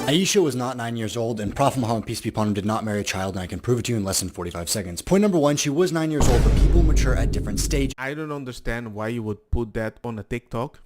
Aisha was not 9 years old, and Prophet Muhammad, peace be upon him, did not marry a child, and I can prove it to you in less than 45 seconds. Point number one, she was 9 years old, but people mature at different stages. I don't understand why you would put that on a TikTok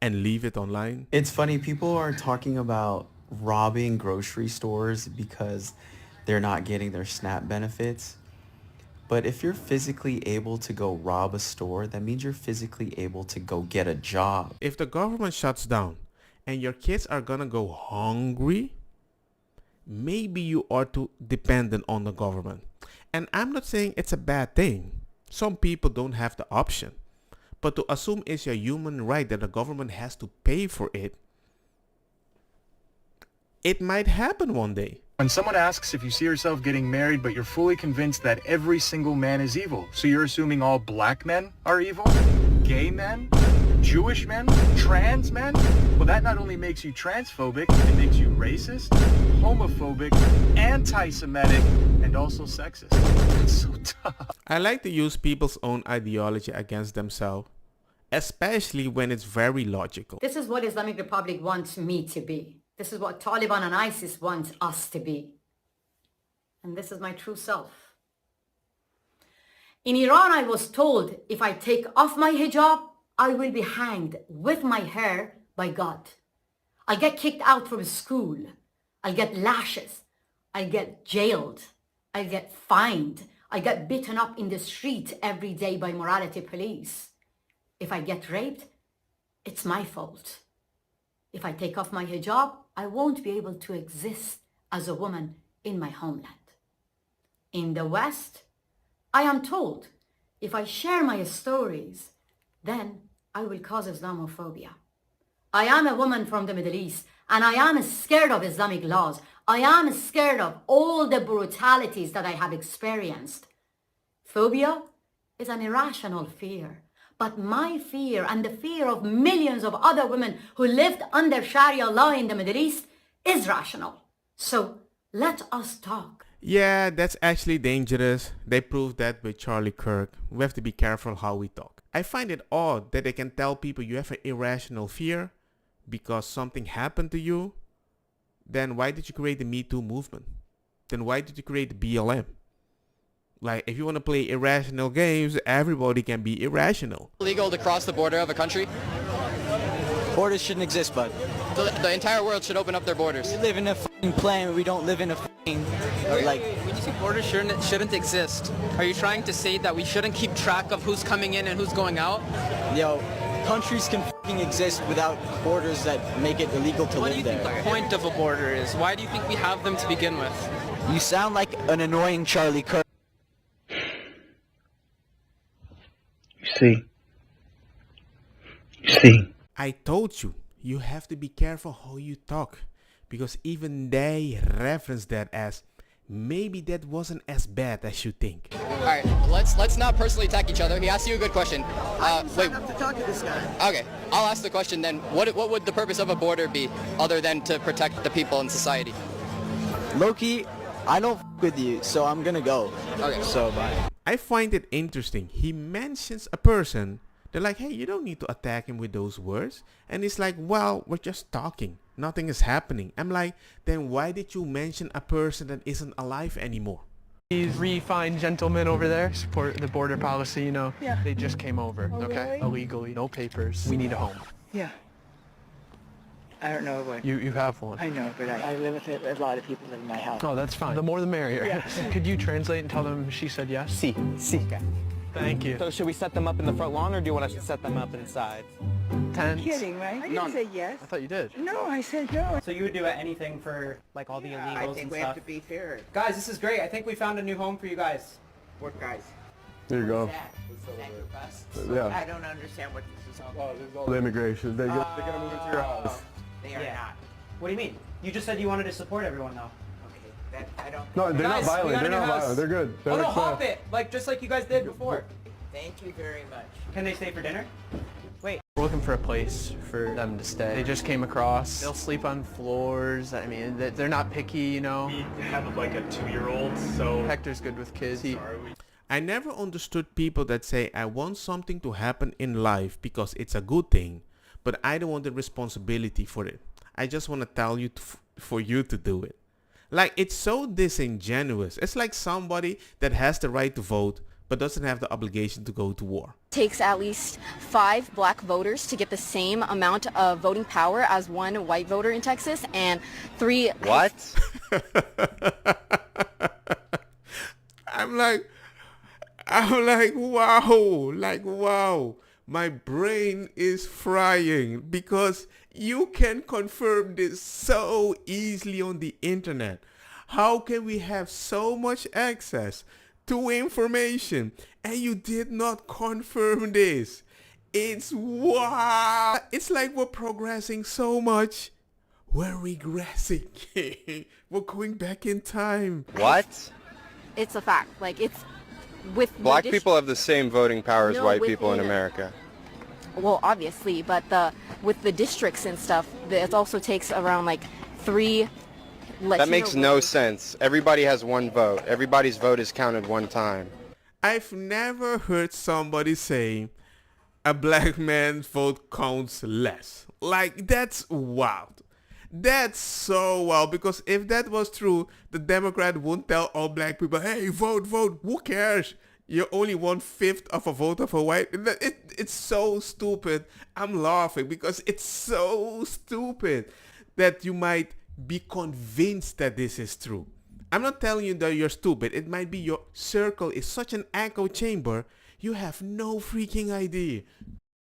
and leave it online. It's funny, people are talking about robbing grocery stores because they're not getting their SNAP benefits. But if you're physically able to go rob a store, that means you're physically able to go get a job. If the government shuts down and your kids are gonna go hungry, maybe you are too dependent on the government. And I'm not saying it's a bad thing. Some people don't have the option. But to assume it's a human right that the government has to pay for it, it might happen one day. When someone asks if you see yourself getting married, but you're fully convinced that every single man is evil, so you're assuming all black men are evil, gay men, Jewish men, trans men, well, that not only makes you transphobic, it makes you racist, homophobic, anti-Semitic, and also sexist. It's so tough. I like to use people's own ideology against themselves, especially when it's very logical. This is what Islamic Republic wants me to be. This is what Taliban and ISIS wants us to be. And this is my true self. In Iran, I was told if I take off my hijab, I will be hanged with my hair by God. I'll get kicked out from school. I'll get lashes. I'll get jailed. I'll get fined. I'll get beaten up in the street every day by morality police. If I get raped, it's my fault. If I take off my hijab, I won't be able to exist as a woman in my homeland. In the West, I am told if I share my stories, then I will cause Islamophobia. I am a woman from the Middle East, and I am scared of Islamic laws. I am scared of all the brutalities that I have experienced. Phobia is an irrational fear. But my fear and the fear of millions of other women who lived under Sharia law in the Middle East is rational. So let us talk. Yeah, that's actually dangerous. They proved that with Charlie Kirk. We have to be careful how we talk. I find it odd that they can tell people you have an irrational fear because something happened to you. Then why did you create the Me Too movement? Then why did you create the BLM? Like, if you want to play irrational games, everybody can be irrational. Illegal to cross the border of a country? Borders shouldn't exist, bud. The entire world should open up their borders. We live in a f***ing planet. We don't live in a f***ing, like... When you say borders shouldn't exist, are you trying to say that we shouldn't keep track of who's coming in and who's going out? Yo, countries can f***ing exist without borders that make it illegal to live there. What do you think the point of a border is? Why do you think we have them to begin with? You sound like an annoying Charlie Kirk. You see. I told you, you have to be careful how you talk. Because even they reference that as, maybe that wasn't as bad as you think. Alright, let's not personally attack each other. He asked you a good question. Wait. to talk to this guy. Okay, I'll ask the question then. What would the purpose of a border be other than to protect the people in society? Loki, I don't f*** with you, so I'm gonna go. Okay. So, bye. I find it interesting. He mentions a person. They're like, hey, you don't need to attack him with those words. And it's like, well, we're just talking. Nothing is happening. I'm like, then why did you mention a person that isn't alive anymore? These refined gentlemen over there support the border policy, you know. Yeah. They just came over, okay? Really? Illegally, no papers. We need a home. Yeah. I don't know what. You have one. I know, but I live with it. A lot of people live in my house. Oh, that's fine. The more the merrier. Yeah. Could you translate and tell them she said yes? See. Okay. Thank you. So should we set them up in the front lawn, or do you want us to set them up inside? Tents. Kidding, right? I didn't say yes. I thought you did. No, I said no. So you would do anything for like all the illegals I think and we stuff? have to be fair. Guys, this is great. I think we found a new home for you guys. What guys? There you go. Yeah. I don't understand what this is all about. The immigration. They're gonna move into your house. They are not. What do you mean? You just said you wanted to support everyone though. Okay, that I don't. No, they're Guys, not we violent. got a They're new not house. violent. They're good. They're Oh no, like hop it! Just like you guys did before. Thank you very much. Can they stay for dinner? Wait. We're looking for a place for them to stay. They just came across. They'll sleep on floors. I mean, they're not picky, you know. We have like a 2-year-old, so... Hector's good with kids. I never understood people that say, I want something to happen in life because it's a good thing, but I don't want the responsibility for it. I just want to tell you for you to do it. Like, it's so disingenuous. It's like somebody that has the right to vote but doesn't have the obligation to go to war. Takes at least 5 black voters to get the same amount of voting power as one white voter in Texas, and 3... What? I'm like, wow. My brain is frying because you can confirm this so easily on the internet. How can we have so much access to information and you did not confirm this? It's wow. It's like we're progressing so much. We're regressing. We're going back in time. What? It's a fact. Like, it's with Black people have the same voting power as white people in within- America. Well, obviously, but with the districts and stuff, it also takes around like 3 Latino That makes no voters. sense. Everybody has one vote. Everybody's vote is counted one time. I've never heard somebody say a black man's vote counts less. Like, that's wild. That's so wild, because if that was true, the Democrat wouldn't tell all black people, hey, vote. Who cares? You're only 1/5 of a vote of a white. It's so stupid. I'm laughing because it's so stupid that you might be convinced that this is true. I'm not telling you that you're stupid. It might be your circle is such an echo chamber, you have no freaking idea.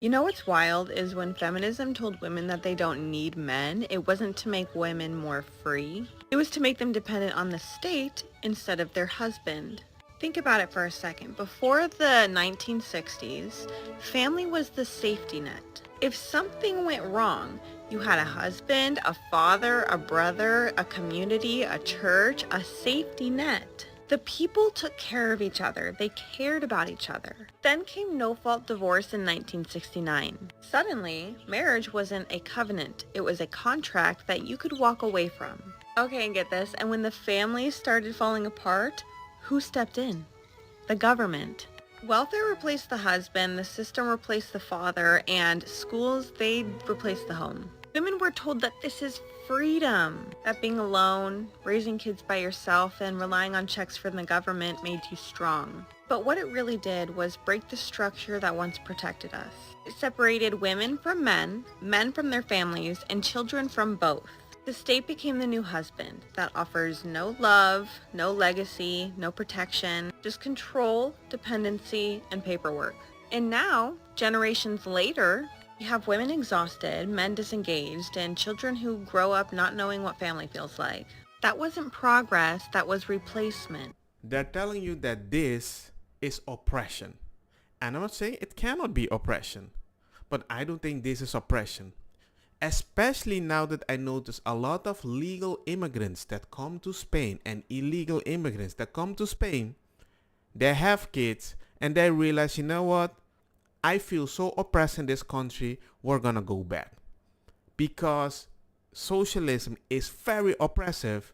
You know what's wild is when feminism told women that they don't need men, it wasn't to make women more free. It was to make them dependent on the state instead of their husband. Think about it for a second. Before the 1960s, family was the safety net. If something went wrong, you had a husband, a father, a brother, a community, a church, a safety net. The people took care of each other. They cared about each other. Then came no-fault divorce in 1969. Suddenly, marriage wasn't a covenant. It was a contract that you could walk away from. Okay, and get this, and when the family started falling apart, who stepped in? The government. Welfare replaced the husband, the system replaced the father, and schools, they replaced the home. Women were told that this is freedom, that being alone, raising kids by yourself, and relying on checks from the government made you strong. But what it really did was break the structure that once protected us. It separated women from men from their families, and children from both. The state became the new husband that offers no love, no legacy, no protection, just control, dependency, and paperwork. And now, generations later, you have women exhausted, men disengaged, and children who grow up not knowing what family feels like. That wasn't progress, that was replacement. They're telling you that this is oppression. And I'm not saying it cannot be oppression, but I don't think this is oppression. Especially now that I notice a lot of legal immigrants that come to Spain and illegal immigrants that come to Spain, they have kids and they realize, you know what? I feel so oppressed in this country, we're gonna go back. Because socialism is very oppressive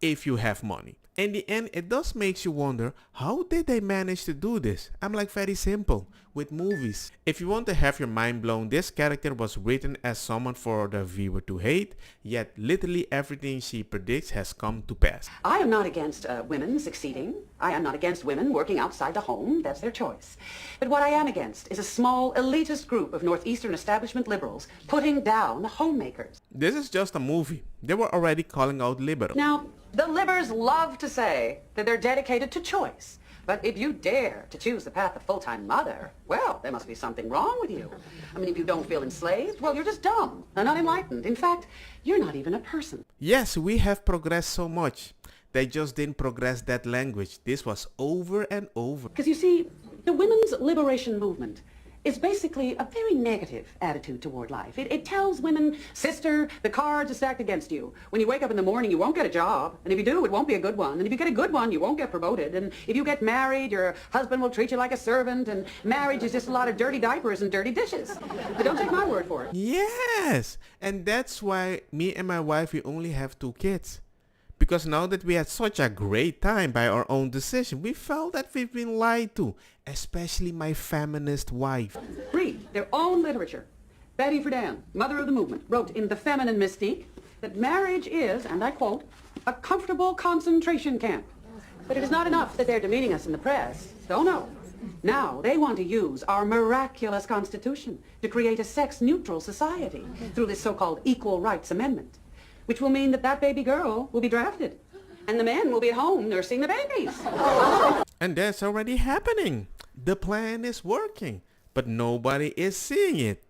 if you have money. In the end, it does makes you wonder, how did they manage to do this? I'm like, very simple, with movies. If you want to have your mind blown, this character was written as someone for the viewer to hate, yet literally everything she predicts has come to pass. I am not against women succeeding. I am not against women working outside the home. That's their choice. But what I am against is a small elitist group of Northeastern establishment liberals putting down homemakers. This is just a movie. They were already calling out liberal. Now, the libbers love to say that they're dedicated to choice. But if you dare to choose the path of full-time mother, well, there must be something wrong with you. I mean, if you don't feel enslaved, well, you're just dumb and unenlightened. In fact, you're not even a person. Yes, we have progressed so much. They just didn't progress that language. This was over and over. Because you see, the women's liberation movement is basically a very negative attitude toward life. It tells women, sister, the cards are stacked against you. When you wake up in the morning, you won't get a job. And if you do, it won't be a good one. And if you get a good one, you won't get promoted. And if you get married, your husband will treat you like a servant. And marriage is just a lot of dirty diapers and dirty dishes. But don't take my word for it. Yes! And that's why me and my wife, we only have 2 kids. Because now that we had such a great time by our own decision, we felt that we've been lied to, especially my feminist wife. Read their own literature. Betty Friedan, mother of the movement, wrote in The Feminine Mystique that marriage is, and I quote, a comfortable concentration camp. But it is not enough that they're demeaning us in the press. Oh no. Now they want to use our miraculous Constitution to create a sex-neutral society through this so-called Equal Rights Amendment, which will mean that that baby girl will be drafted and the men will be at home nursing the babies. And that's already happening. The plan is working, but nobody is seeing it.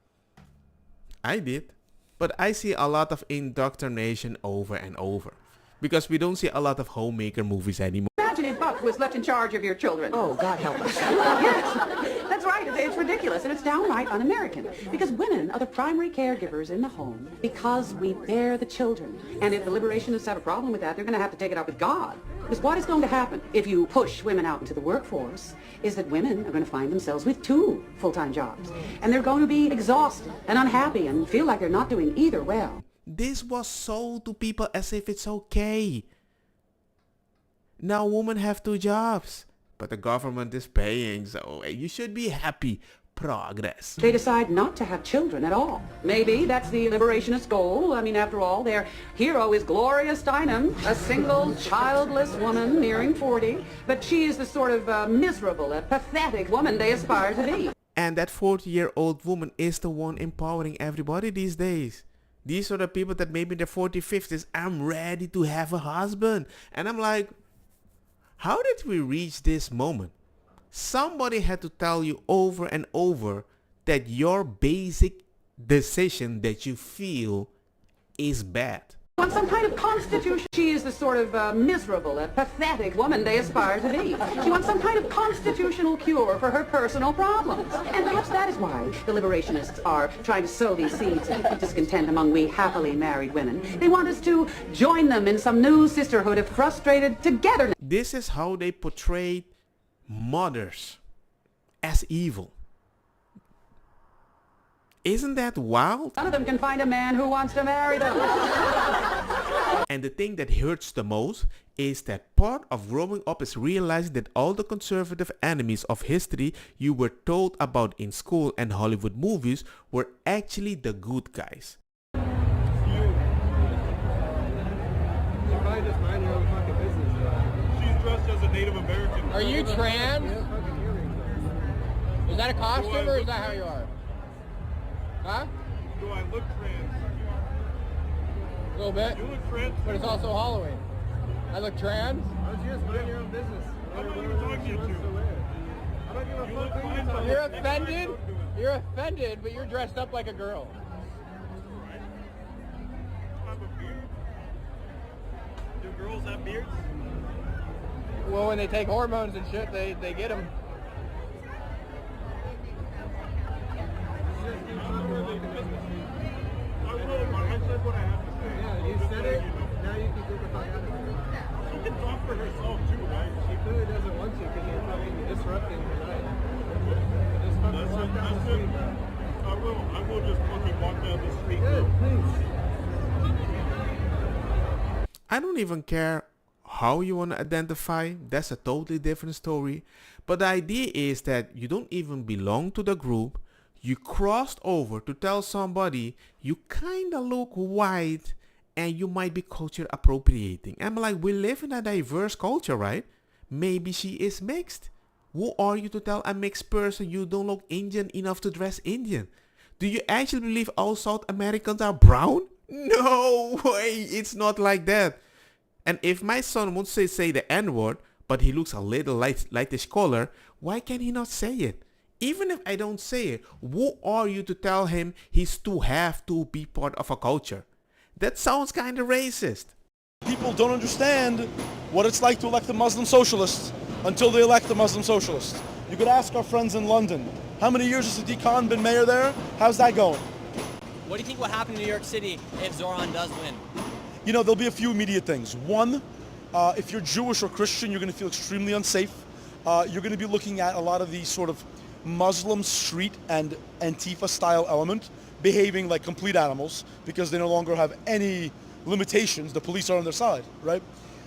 I did. But I see a lot of indoctrination over and over. Because we don't see a lot of homemaker movies anymore. Imagine if Buck was left in charge of your children. Oh, God help us. Yes, that's right. It's ridiculous, and it's downright un-American. Because women are the primary caregivers in the home because we bear the children. And if the liberationists have a problem with that, they're going to have to take it up with God. Because what is going to happen if you push women out into the workforce is that women are going to find themselves with 2 full-time jobs. And they're going to be exhausted and unhappy and feel like they're not doing either well. This was sold to people as if it's okay. Now women have 2 jobs, but the government is paying, so you should be happy. Progress. They decide not to have children at all. Maybe that's the liberationist goal. I mean, after all, their hero is Gloria Steinem, a single, childless woman nearing 40, but she is the sort of miserable, pathetic woman they aspire to be. And that 40-year-old woman is the one empowering everybody these days. These are the people that maybe in their 40s, 50s, I'm ready to have a husband. And I'm like, how did we reach this moment? Somebody had to tell you over and over that your basic decision that you feel is bad. Want some kind of constitution. She is the sort of miserable, pathetic woman they aspire to be. She wants some kind of constitutional cure for her personal problems. And perhaps that is why the liberationists are trying to sow these seeds of discontent among we happily married women. They want us to join them in some new sisterhood of frustrated togetherness. This is how they portrayed mothers as evil. Isn't that wild? None of them can find a man who wants to marry them. And the thing that hurts the most is that part of growing up is realizing that all the conservative enemies of history you were told about in school and Hollywood movies were actually the good guys. She's dressed as a Native American. Are you trans? Is that a costume or is that how you are? Huh? Do I look trans? A little bit. You look trans. But it's also Halloween. I look trans? Oh, yes, mind your own business. I'm not even talking to you. I don't give a fuck what you talk. You're offended? You're offended, but you're dressed up like a girl. I have a beard. Do girls have beards? Well, when they take hormones and shit, they get them. I said what I have to say. Yeah, you said it. Now you can get the fuck out of here. She can talk for herself too, right? She clearly doesn't want to because you're fucking disrupting her night. Just fucking walk down the street, bro. I will just fucking walk down the street. Good, please. I don't even care how you want to identify. That's a totally different story. But the idea is that you don't even belong to the group. You crossed over to tell somebody you kind of look white and you might be culture appropriating. I'm like, we live in a diverse culture, right? Maybe she is mixed. Who are you to tell a mixed person you don't look Indian enough to dress Indian? Do you actually believe all South Americans are brown? No way, it's not like that. And if my son won't say the N-word, but he looks a little lightish color, why can he not say it? Even if I don't say it, who are you to tell him he's to have to be part of a culture? That sounds kind of racist. People don't understand what it's like to elect a Muslim socialist until they elect a Muslim socialist. You could ask our friends in London. How many years has Sadiq Khan been mayor there? How's that going? What do you think will happen in New York City if Zoran does win? You know, there'll be a few immediate things. One, if you're Jewish or Christian, you're going to feel extremely unsafe. You're going to be looking at a lot of these sort of Muslim street and Antifa style element behaving like complete animals because they no longer have any limitations. The police are on their side, right?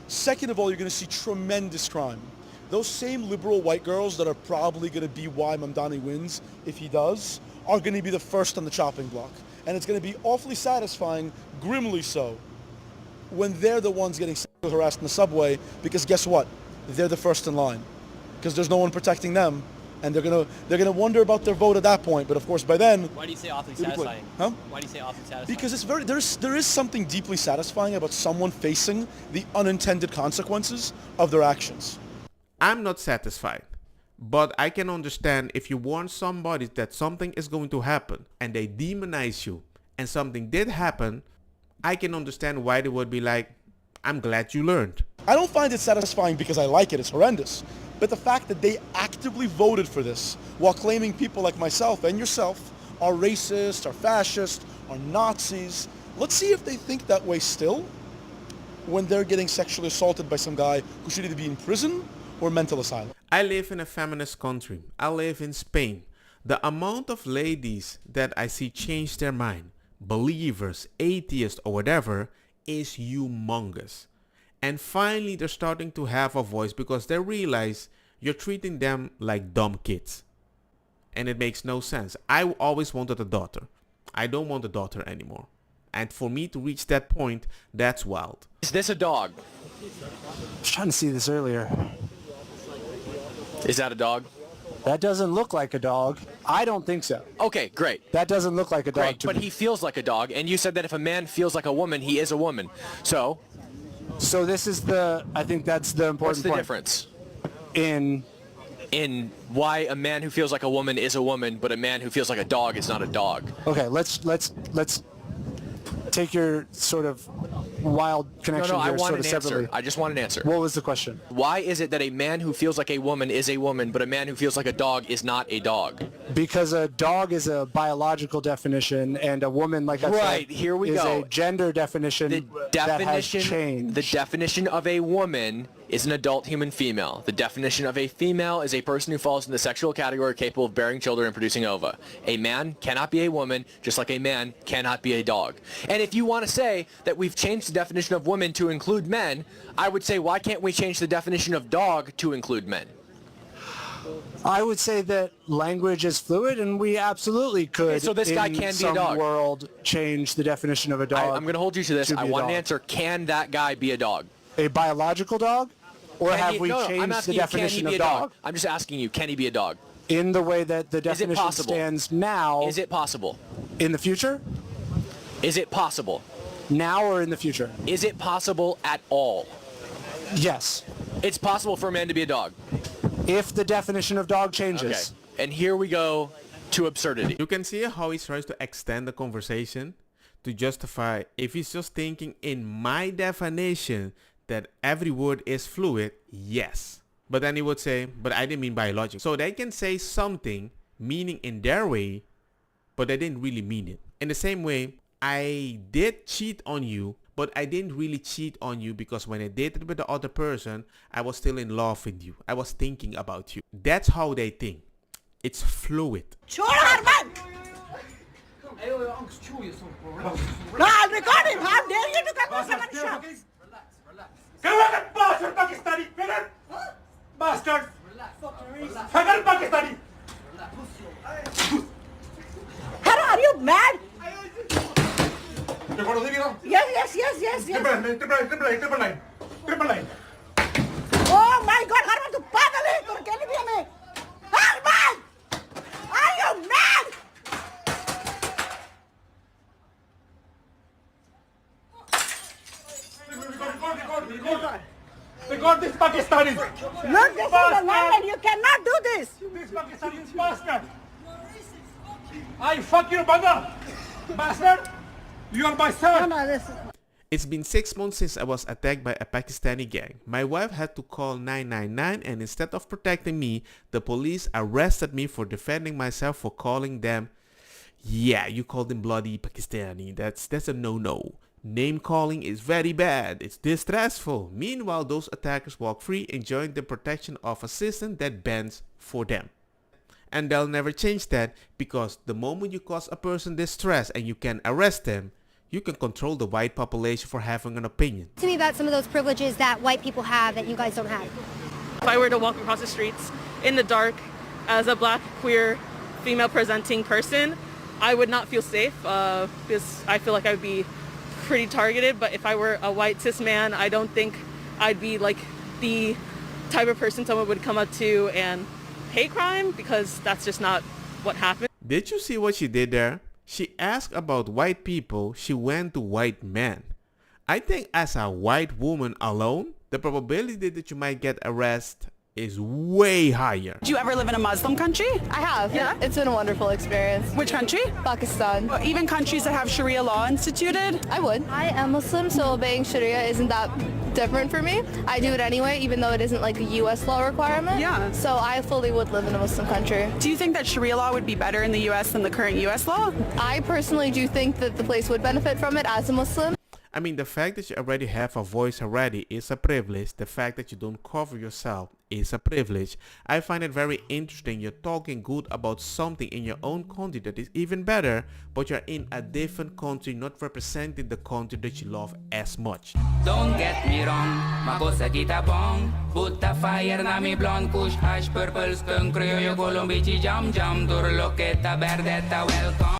Second of all, you're going to see tremendous crime. Those same liberal white girls that are probably going to be why Mamdani wins, if he does, are going to be the first on the chopping block. And it's going to be awfully satisfying, grimly so, when they're the ones getting sexually harassed in the subway, because guess what? They're the first in line. Because there's no one protecting them, and they're gonna wonder about their vote at that point. But of course, by then, Why do you say awfully it'll be satisfying? Huh? Why do you say awfully satisfying? Because there is something deeply satisfying about someone facing the unintended consequences of their actions. I'm not satisfied, but I can understand if you warn somebody that something is going to happen and they demonize you and something did happen, I can understand why they would be like, I'm glad you learned. I don't find it satisfying because I like it, it's horrendous. But the fact that they actively voted for this while claiming people like myself and yourself are racist, are fascist, are Nazis, let's see if they think that way still when they're getting sexually assaulted by some guy who should either be in prison or mental asylum. I live in a feminist country. I live in Spain. The amount of ladies that I see change their mind, believers, atheists or whatever, is humongous. And finally they're starting to have a voice because they realize you're treating them like dumb kids. And it makes no sense. I always wanted a daughter. I don't want a daughter anymore. And for me to reach that point, that's wild. Is this a dog? I was trying to see this earlier. Is that a dog? That doesn't look like a dog. I don't think so. Okay, great. That doesn't look like a dog Great, to but me. he feels like a dog, and you said that if a man feels like a woman, he is a woman. So this is I think that's the important what's the point. difference? In why a man who feels like a woman is a woman, but a man who feels like a dog is not a dog. Okay, let's take your sort of wild connection No, I here want sort an of separately. answer. I just want an answer. What was the question? Why is it that a man who feels like a woman is a woman, but a man who feels like a dog is not a dog? Because a dog is a biological definition, and a woman, like I said, Right, here we is go. a gender definition that has changed. The definition of a woman is an adult human female. The definition of a female is a person who falls in the sexual category capable of bearing children and producing ova. A man cannot be a woman, just like a man cannot be a dog. And if you want to say that we've changed the definition of women to include men, I would say, why can't we change the definition of dog to include men? I would say that language is fluid, and we absolutely could. Okay, so this guy can be a dog. In some world, change the definition of a dog. I'm going to hold you to this. I want an answer. Can that guy be a dog? A biological dog? Or have we changed the definition of dog? I'm just asking you, can he be a dog? In the way that the definition stands now. Is it possible? In the future? Is it possible? Now or in the future? Is it possible at all? Yes. It's possible for a man to be a dog. If the definition of dog changes. Okay. And here we go to absurdity. You can see how he tries to extend the conversation to justify if he's just thinking in my definition that every word is fluid, yes. But then he would say, but I didn't mean biological. So they can say something meaning in their way, but they didn't really mean it. In the same way, I did cheat on you, but I didn't really cheat on you because when I dated with the other person, I was still in love with you. I was thinking about you. That's how they think. It's fluid. No, I'll record him. How dare you to come to someone's shop? Get bastard Pakistani! Get it? Bastard! Faggot Pakistani! Hello, are you mad? ¿Te acuerdas de mí, no? Yes. Triple line. Oh my God, Harman, tu padre, ¿por qué le viene? Harman! Are you mad? Record this Pakistani! Look, this is the London. You cannot do this. This Pakistani bastard! I fuck you, mother! Bastard! You are my son! No, this is... It's been 6 months since I was attacked by a Pakistani gang. My wife had to call 999 and instead of protecting me, the police arrested me for defending myself for calling them, yeah, you called them bloody Pakistani. That's a no-no. Name calling is very bad. It's distressful. Meanwhile, those attackers walk free enjoying the protection of a system that bends for them. And they'll never change that because the moment you cause a person distress and you can arrest them, you can control the white population for having an opinion. To me about some of those privileges that white people have that you guys don't have. If I were to walk across the streets in the dark as a black queer female presenting person, I would not feel safe because I feel like I would be pretty targeted. But if I were a white cis man, I don't think I'd be like the type of person someone would come up to and hate crime, because that's just not what happened. Did you see what she did there? She asked about white people, she went to white men. I think as a white woman alone, the probability that you might get arrested is way higher. Do you ever live in a Muslim country? I have. Yeah? It's been a wonderful experience. Which country? Pakistan. Well, even countries that have Sharia law instituted? I would. I am Muslim, so obeying Sharia isn't that different for me. I do it anyway, even though it isn't like a U.S. law requirement. Yeah. So I fully would live in a Muslim country. Do you think that Sharia law would be better in the U.S. than the current U.S. law? I personally do think that the place would benefit from it as a Muslim. I mean, the fact that you already have a voice already is a privilege. The fact that you don't cover yourself is a privilege. I find it very interesting. You're talking good about something in your own country that is even better, but you're in a different country, not representing the country that you love as much. Don't get me wrong, makosa kita bong. Put the fire na mi blonde, kush hash purple skunk, criollo colombici jam jam, turloketa verdeta welcome.